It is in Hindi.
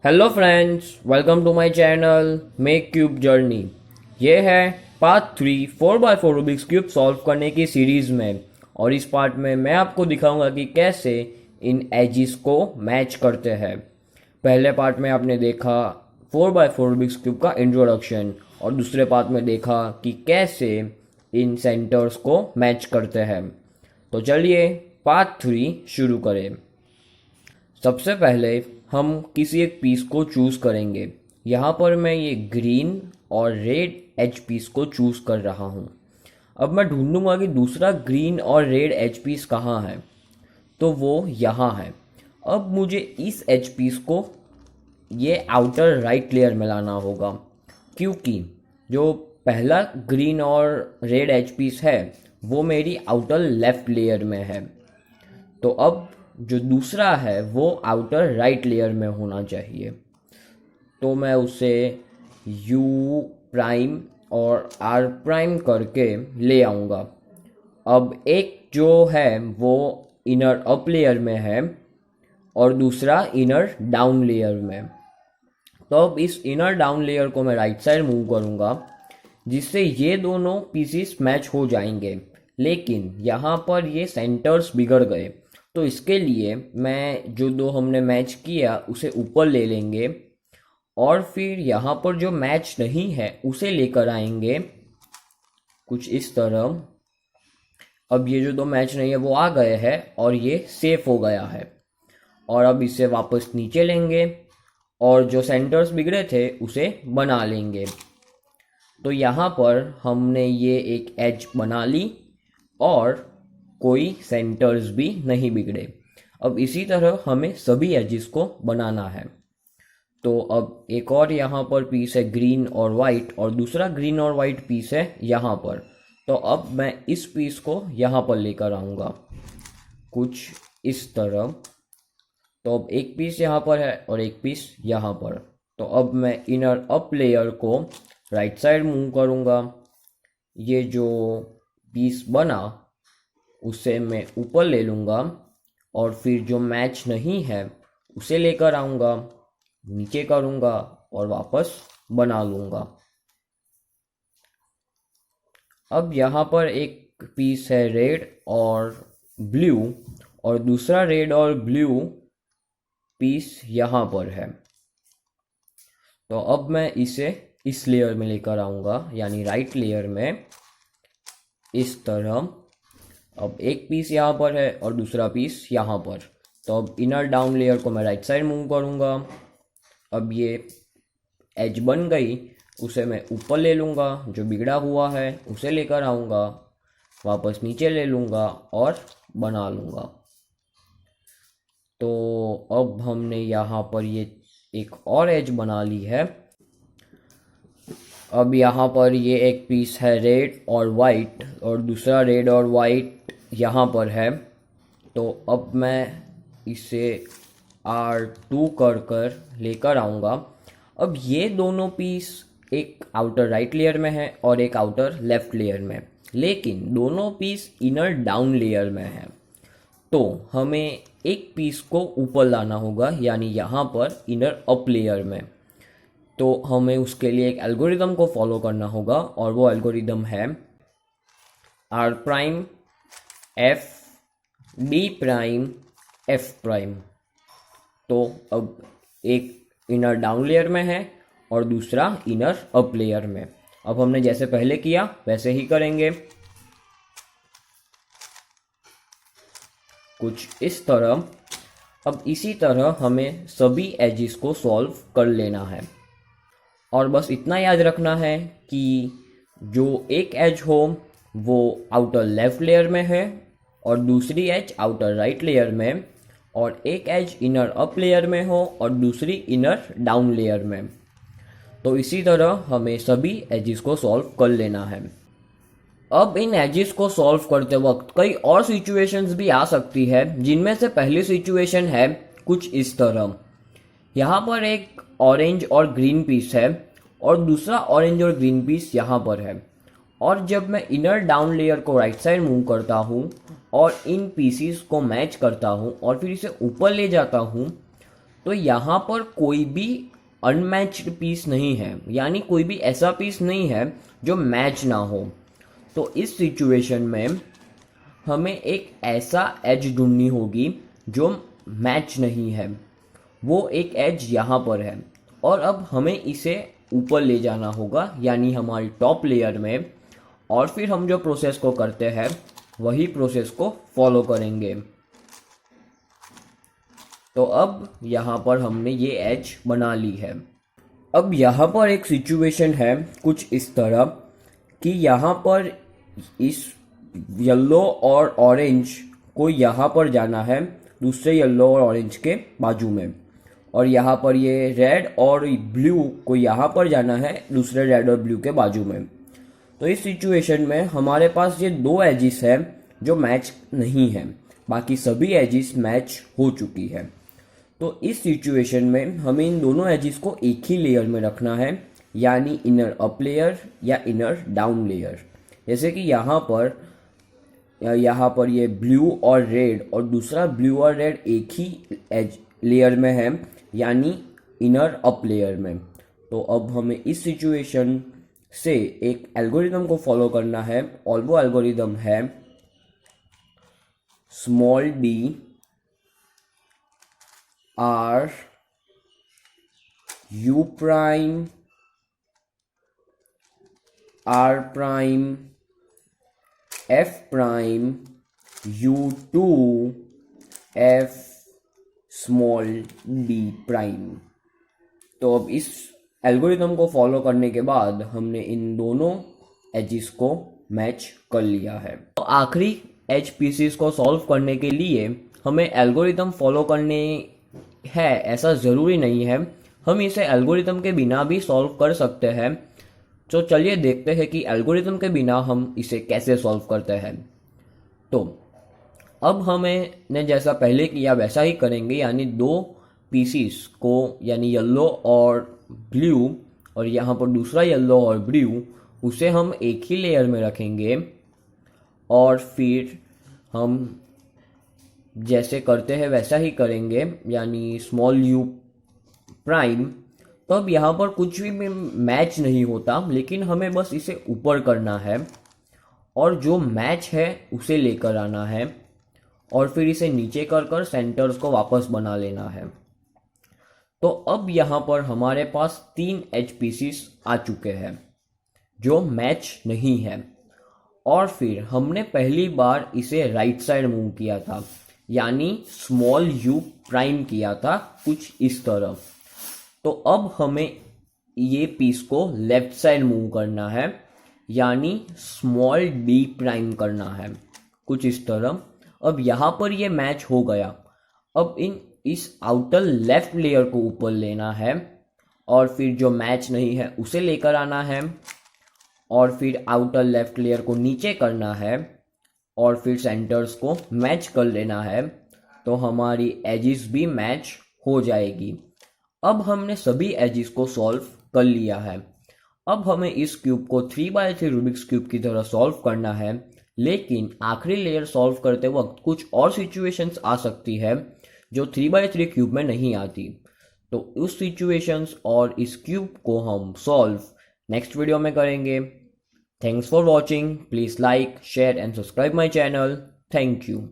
Hello friends, welcome to my channel make cube journey. ये है part 3 4x4 Rubik's cube solve करने की सीरीज़ में। और इस पार्ट में मैं आपको दिखाऊंगा कि कैसे इन एजिस को मैच करते हैं। पहले पार्ट में आपने देखा 4x4 रूबिक्स क्यूब का इंट्रोडक्शन, और दूसरे पार्ट में देखा कि कैसे इन सेंटर्स को मैच करते हैं। तो चलिए पार्ट 3 शुरू करें। सबसे पहले हम किसी एक पीस को चूज़ करेंगे। यहाँ पर मैं ये ग्रीन और रेड एच पीस को चूज़ कर रहा हूँ। अब मैं ढूंढूंगा कि दूसरा ग्रीन और रेड एच पीस कहाँ है, तो वो यहाँ है। अब मुझे इस एच पीस को ये आउटर राइट लेयर में लाना होगा, क्योंकि जो पहला ग्रीन और रेड एच पीस है वो मेरी आउटर लेफ्ट लेयर में है। तो अब जो दूसरा है वो आउटर राइट लेयर में होना चाहिए। तो मैं उसे यू प्राइम और आर प्राइम करके ले आऊँगा। अब एक जो है वो इनर अप लेयर में है और दूसरा इनर डाउन लेयर में। तो अब इस इनर डाउन लेयर को मैं राइट साइड मूव करूँगा, जिससे ये दोनों पीसीस मैच हो जाएंगे। लेकिन यहाँ पर ये सेंटर्स बिगड़ गए, तो इसके लिए मैं जो दो हमने मैच किया उसे ऊपर ले लेंगे, और फिर यहाँ पर जो मैच नहीं है उसे लेकर आएंगे कुछ इस तरह। अब ये जो दो मैच नहीं है वो आ गए हैं और ये सेफ हो गया है। और अब इसे वापस नीचे लेंगे और जो सेंटर्स बिगड़े थे उसे बना लेंगे। तो यहाँ पर हमने ये एक एज बना ली और कोई सेंटर्स भी नहीं बिगड़े। अब इसी तरह हमें सभी एजेस को बनाना है। तो अब एक और यहाँ पर पीस है ग्रीन और वाइट, और दूसरा ग्रीन और वाइट पीस है यहाँ पर। तो अब मैं इस पीस को यहाँ पर लेकर आऊँगा कुछ इस तरह। तो अब एक पीस यहाँ पर है और एक पीस यहाँ पर। तो अब मैं इनर अप लेयर को राइट साइड मूव करूँगा। ये जो पीस बना उसे मैं ऊपर ले लूँगा, और फिर जो मैच नहीं है उसे लेकर आऊँगा, नीचे करूँगा और वापस बना लूँगा। अब यहाँ पर एक पीस है रेड और ब्लू, और दूसरा रेड और ब्लू पीस यहाँ पर है। तो अब मैं इसे इस लेयर में लेकर आऊँगा, यानी राइट लेयर में इस तरह। अब एक पीस यहाँ पर है और दूसरा पीस यहाँ पर। तो अब इनर डाउन लेयर को मैं राइट साइड मूव करूँगा। अब ये एज बन गई, उसे मैं ऊपर ले लूँगा, जो बिगड़ा हुआ है उसे लेकर आऊँगा, वापस नीचे ले लूँगा और बना लूँगा। तो अब हमने यहाँ पर ये एक और एज बना ली है। अब यहाँ पर ये एक पीस है रेड और वाइट, और दूसरा रेड और वाइट यहाँ पर है। तो अब मैं इसे R2 कर लेकर आऊँगा। अब ये दोनों पीस एक आउटर राइट लेयर में है और एक आउटर लेफ्ट लेयर में, लेकिन दोनों पीस इनर डाउन लेयर में है। तो हमें एक पीस को ऊपर लाना होगा, यानी यहाँ पर इनर अप लेयर में। तो हमें उसके लिए एक एल्गोरिदम को फॉलो करना होगा, और वो एल्गोरिदम है R prime F D prime F prime. तो अब एक इनर डाउन लेयर में है और दूसरा इनर अप लेयर में। अब हमने जैसे पहले किया वैसे ही करेंगे, कुछ इस तरह। अब इसी तरह हमें सभी एजेस को सॉल्व कर लेना है, और बस इतना याद रखना है कि जो एक एज हो वो आउटर लेफ्ट लेयर में है और दूसरी एज आउटर राइट लेयर में, और एक एज इनर अप लेयर में हो और दूसरी इनर डाउन लेयर में। तो इसी तरह हमें सभी एजेस को सॉल्व कर लेना है। अब इन एजेस को सॉल्व करते वक्त कई और सिचुएशंस भी आ सकती है, जिनमें से पहली सिचुएशन है कुछ इस तरह। यहाँ पर एक ऑरेंज और ग्रीन पीस है और दूसरा ऑरेंज और ग्रीन पीस यहाँ पर है। और जब मैं इनर डाउन लेयर को राइट साइड मूव करता हूँ और इन पीसीस को मैच करता हूँ और फिर इसे ऊपर ले जाता हूँ, तो यहाँ पर कोई भी अनमैच्ड पीस नहीं है, यानी कोई भी ऐसा पीस नहीं है जो मैच ना हो। तो इस सिचुएशन में हमें एक ऐसा एज ढूंढनी होगी जो मैच नहीं है। वो एक एज यहाँ पर है और अब हमें इसे ऊपर ले जाना होगा, यानी हमारी टॉप लेयर में, और फिर हम जो प्रोसेस को करते हैं वही प्रोसेस को फॉलो करेंगे। तो अब यहाँ पर हमने ये एज बना ली है। अब यहाँ पर एक सिचुएशन है कुछ इस तरह कि यहाँ पर इस येलो और ऑरेंज को यहाँ पर जाना है दूसरे येलो और ऑरेंज के बाजू में, और यहाँ पर ये रेड और ब्लू को यहाँ पर जाना है दूसरे रेड और ब्लू के बाजू में। तो इस सिचुएशन में हमारे पास ये दो एजिस है जो मैच नहीं है, बाकी सभी एजिस मैच हो चुकी है। तो इस सिचुएशन में हमें इन दोनों एजिस को एक ही लेयर में रखना है, यानी इनर अप लेयर या इनर डाउन लेयर। जैसे कि यहाँ पर ये ब्लू और रेड और दूसरा ब्लू और रेड एक ही एज लेयर में है, यानी इनर अप लेयर में। तो अब हमें इस सिचुएशन से एक एल्गोरिदम को फॉलो करना है, और वो एल्गोरिदम है small d r u prime r prime f prime u2 f small d prime. तो अब इस एल्गोरिदम को फॉलो करने के बाद हमने इन दोनों एजिस को मैच कर लिया है। तो आखिरी एज पीसीस को सॉल्व करने के लिए हमें एल्गोरिदम फॉलो करने है ऐसा ज़रूरी नहीं है, हम इसे एल्गोरिदम के बिना भी सॉल्व कर सकते हैं। तो चलिए देखते हैं कि एल्गोरिदम के बिना हम इसे कैसे सॉल्व करते हैं। तो अब हमें ने जैसा पहले किया वैसा ही करेंगे, यानी दो पीसीस को, यानी येलो और ब्लू और यहाँ पर दूसरा येलो और ब्लू, उसे हम एक ही लेयर में रखेंगे और फिर हम जैसे करते हैं वैसा ही करेंगे, यानी स्मॉल u प्राइम। तो अब यहाँ पर कुछ भी मैच नहीं होता, लेकिन हमें बस इसे ऊपर करना है और जो मैच है उसे लेकर आना है और फिर इसे नीचे कर सेंटर्स को वापस बना लेना है। तो अब यहाँ पर हमारे पास 3 एज पीसीस आ चुके हैं जो मैच नहीं है, और फिर हमने पहली बार इसे राइट साइड मूव किया था, यानी स्मॉल u प्राइम किया था कुछ इस तरह। तो अब हमें ये पीस को लेफ्ट साइड मूव करना है, यानी स्मॉल d प्राइम करना है कुछ इस तरह। अब यहाँ पर ये मैच हो गया। अब इस आउटर लेफ्ट लेयर को ऊपर लेना है और फिर जो मैच नहीं है उसे लेकर आना है और फिर आउटर लेफ्ट लेयर को नीचे करना है और फिर सेंटर्स को मैच कर लेना है। तो हमारी एजिस भी मैच हो जाएगी। अब हमने सभी एजिस को सॉल्व कर लिया है। अब हमें इस क्यूब को 3x3 रूबिक्स क्यूब की तरह सॉल्व करना है, लेकिन आखिरी लेयर सॉल्व करते वक्त कुछ और सिचुएशंस आ सकती है जो 3x3 क्यूब में नहीं आती। तो उस सिचुएशंस और इस क्यूब को हम सॉल्व नेक्स्ट वीडियो में करेंगे। Thanks for watching. Please like, share and subscribe my channel. Thank you.